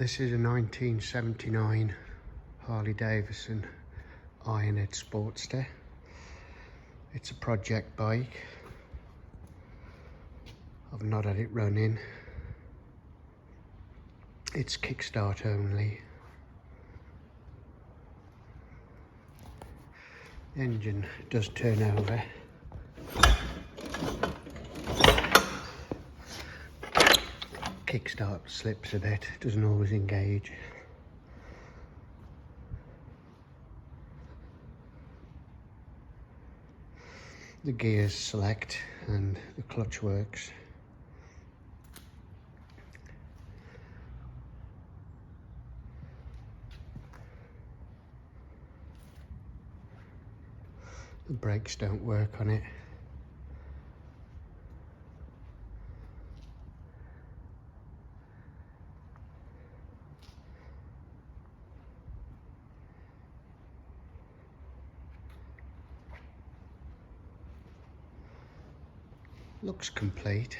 This is a 1979 Harley Davidson Ironhead Sportster. It's a project bike. I've not had it running. It's kickstart only. The engine does turn over. Kickstart slips a bit, doesn't always engage. The gears select and the clutch works. The brakes don't work on it. Looks complete.